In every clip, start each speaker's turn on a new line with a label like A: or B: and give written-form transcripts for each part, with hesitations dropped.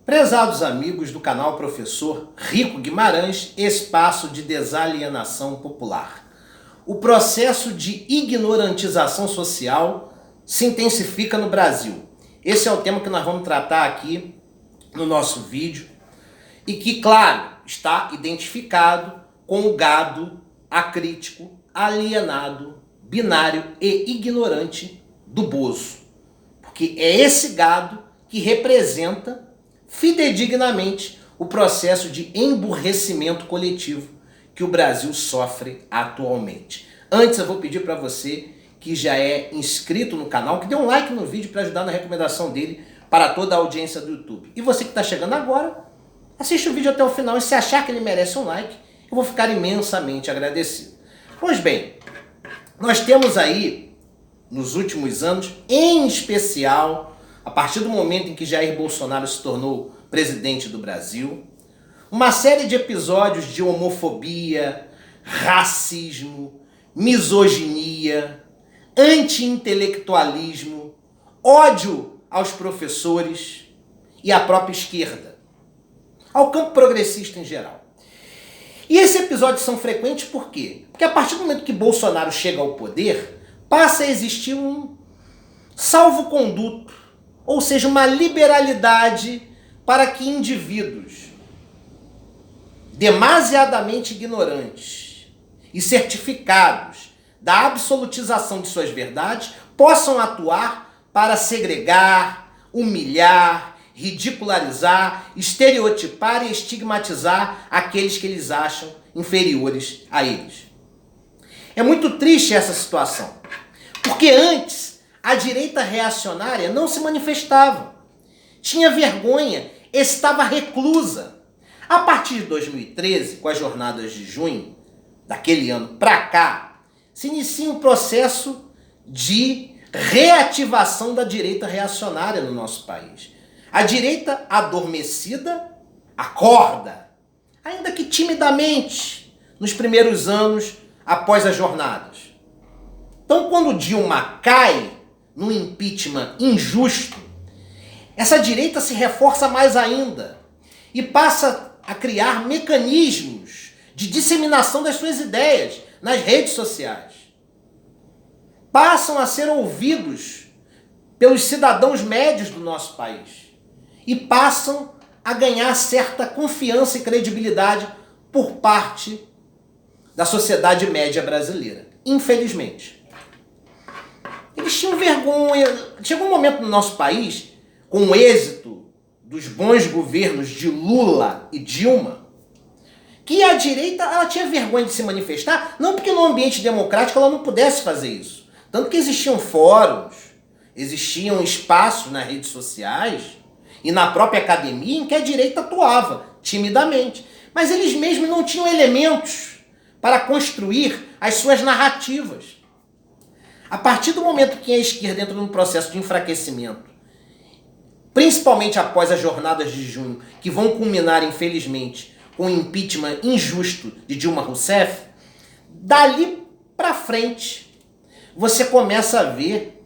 A: Prezados amigos do canal Professor Rico Guimarães, espaço de desalienação popular. O processo de ignorantização social se intensifica no Brasil. Esse é o tema que nós vamos tratar aqui no nosso vídeo e que, claro, está identificado com o gado acrítico, alienado, binário e ignorante do Bozo. Porque é esse gado que representa fidedignamente o processo de emburrecimento coletivo que o Brasil sofre atualmente. Antes eu vou pedir para você que já é inscrito no canal, que dê um like no vídeo para ajudar na recomendação dele para toda a audiência do YouTube. E você que está chegando agora, assiste o vídeo até o final e se achar que ele merece um like, eu vou ficar imensamente agradecido. Pois bem, nós temos aí, nos últimos anos, em especial, a partir do momento em que Jair Bolsonaro se tornou presidente do Brasil, uma série de episódios de homofobia, racismo, misoginia, anti-intelectualismo, ódio aos professores e à própria esquerda, ao campo progressista em geral. E esses episódios são frequentes por quê? Porque a partir do momento que Bolsonaro chega ao poder, passa a existir um salvo-conduto, ou seja, uma liberalidade para que indivíduos demasiadamente ignorantes e certificados da absolutização de suas verdades possam atuar para segregar, humilhar, ridicularizar, estereotipar e estigmatizar aqueles que eles acham inferiores a eles. É muito triste essa situação, porque antes a direita reacionária não se manifestava, tinha vergonha, estava reclusa. A partir de 2013, com as jornadas de junho, daquele ano para cá, se inicia um processo de reativação da direita reacionária no nosso país. A direita adormecida acorda, ainda que timidamente, nos primeiros anos após as jornadas. Então, quando Dilma cai num impeachment injusto, essa direita se reforça mais ainda e passa a criar mecanismos de disseminação das suas ideias nas redes sociais. Passam a ser ouvidos pelos cidadãos médios do nosso país e passam a ganhar certa confiança e credibilidade por parte da sociedade média brasileira, infelizmente. Eles tinham vergonha. Chegou um momento no nosso país, com o êxito dos bons governos de Lula e Dilma, que a direita ela tinha vergonha de se manifestar, não porque no ambiente democrático ela não pudesse fazer isso. Tanto que existiam fóruns, existiam espaços nas redes sociais e na própria academia em que a direita atuava, timidamente. Mas eles mesmos não tinham elementos para construir as suas narrativas. A partir do momento que a esquerda entra num processo de enfraquecimento, principalmente após as jornadas de junho, que vão culminar, infelizmente, com o impeachment injusto de Dilma Rousseff, dali para frente, você começa a ver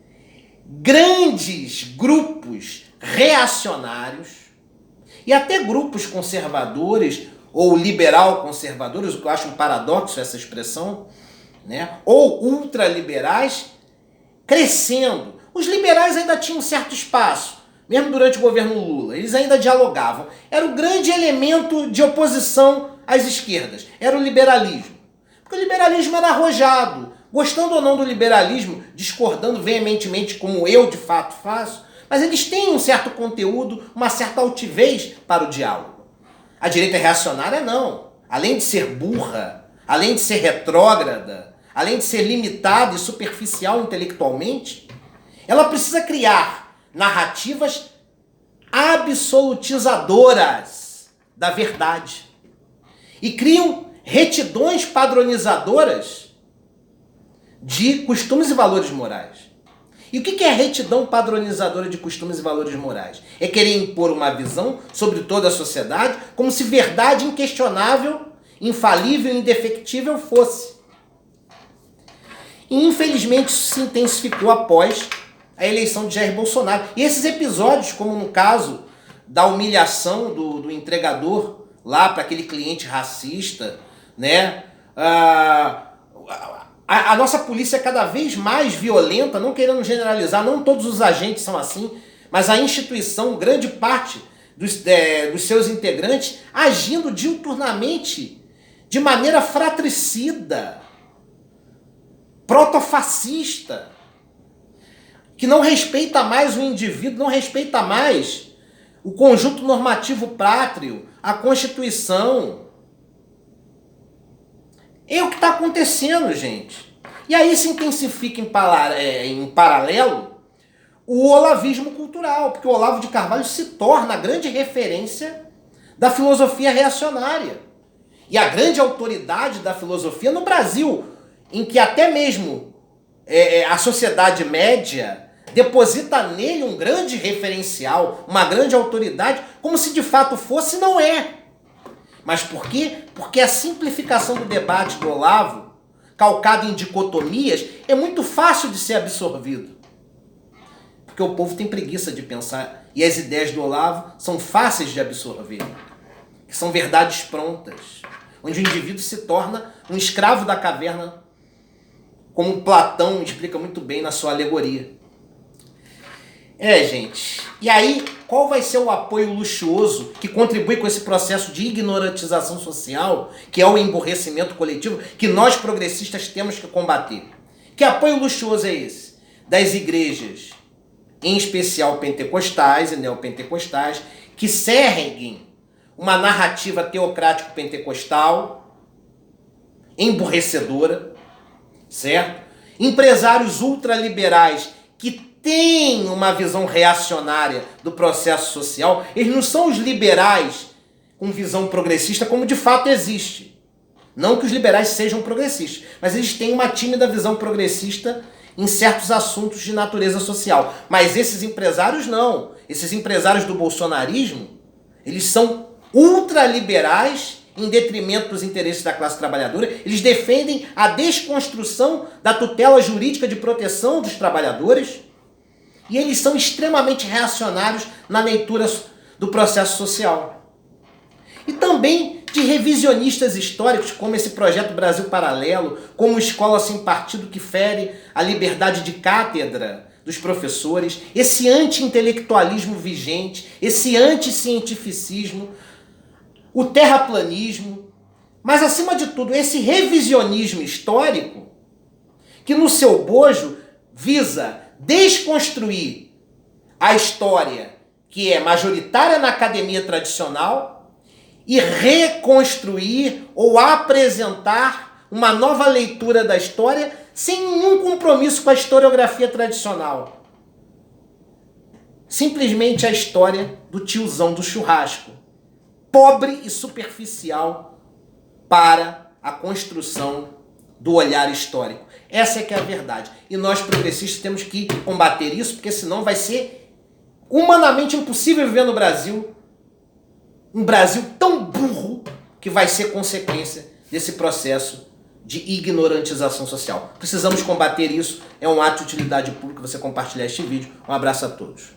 A: grandes grupos reacionários e até grupos conservadores ou liberal-conservadores, o que eu acho um paradoxo essa expressão, né? Ou ultraliberais, crescendo. Os liberais ainda tinham um certo espaço, mesmo durante o governo Lula. Eles ainda dialogavam. Era o grande elemento de oposição às esquerdas. Era o liberalismo. Porque o liberalismo era arrojado. Gostando ou não do liberalismo, discordando veementemente como eu de fato faço, mas eles têm um certo conteúdo, uma certa altivez para o diálogo. A direita reacionária não. Além de ser burra, além de ser retrógrada, além de ser limitada e superficial intelectualmente, ela precisa criar narrativas absolutizadoras da verdade. E criam retidões padronizadoras de costumes e valores morais. E o que é retidão padronizadora de costumes e valores morais? É querer impor uma visão sobre toda a sociedade como se verdade inquestionável, infalível e indefectível fosse. E infelizmente isso se intensificou após a eleição de Jair Bolsonaro. E esses episódios, como no caso da humilhação do entregador lá para aquele cliente racista, né? A nossa polícia é cada vez mais violenta, não querendo generalizar, não todos os agentes são assim, mas a instituição, grande parte dos seus integrantes, agindo diuturnamente, de maneira fratricida, protofascista, que não respeita mais o indivíduo, não respeita mais o conjunto normativo pátrio, a Constituição. É o que está acontecendo, gente. E aí se intensifica em paralelo o olavismo cultural, porque o Olavo de Carvalho se torna a grande referência da filosofia reacionária. E a grande autoridade da filosofia no Brasil, em que até mesmo a sociedade média deposita nele um grande referencial, uma grande autoridade, como se de fato fosse, não é. Mas por quê? Porque a simplificação do debate do Olavo, calcado em dicotomias, é muito fácil de ser absorvido. Porque o povo tem preguiça de pensar, e as ideias do Olavo são fáceis de absorver, que são verdades prontas, onde o indivíduo se torna um escravo da caverna, como Platão explica muito bem na sua alegoria. Gente. E aí, qual vai ser o apoio luxuoso que contribui com esse processo de ignorantização social, que é o emburrecimento coletivo, que nós progressistas temos que combater? Que apoio luxuoso é esse? Das igrejas, em especial pentecostais e neopentecostais, que seguem uma narrativa teocrático-pentecostal, emburrecedora, certo? Empresários ultraliberais que têm uma visão reacionária do processo social. Eles não são os liberais com visão progressista como de fato existe. Não que os liberais sejam progressistas, mas eles têm uma tímida visão progressista em certos assuntos de natureza social. Mas esses empresários não. Esses empresários do bolsonarismo, eles são ultraliberais em detrimento dos interesses da classe trabalhadora. Eles defendem a desconstrução da tutela jurídica de proteção dos trabalhadores. E eles são extremamente reacionários na leitura do processo social. E também de revisionistas históricos, como esse projeto Brasil Paralelo, como Escola Sem Partido, que fere a liberdade de cátedra dos professores, esse anti-intelectualismo vigente, esse anti-cientificismo, o terraplanismo, mas acima de tudo esse revisionismo histórico, que no seu bojo visa desconstruir a história que é majoritária na academia tradicional e reconstruir ou apresentar uma nova leitura da história sem nenhum compromisso com a historiografia tradicional. Simplesmente a história do tiozão do churrasco, pobre e superficial para a construção do olhar histórico. Essa é que é a verdade. E nós progressistas temos que combater isso, porque senão vai ser humanamente impossível viver no Brasil. Um Brasil tão burro que vai ser consequência desse processo de ignorantização social. Precisamos combater isso. É um ato de utilidade pública você compartilhar este vídeo. Um abraço a todos.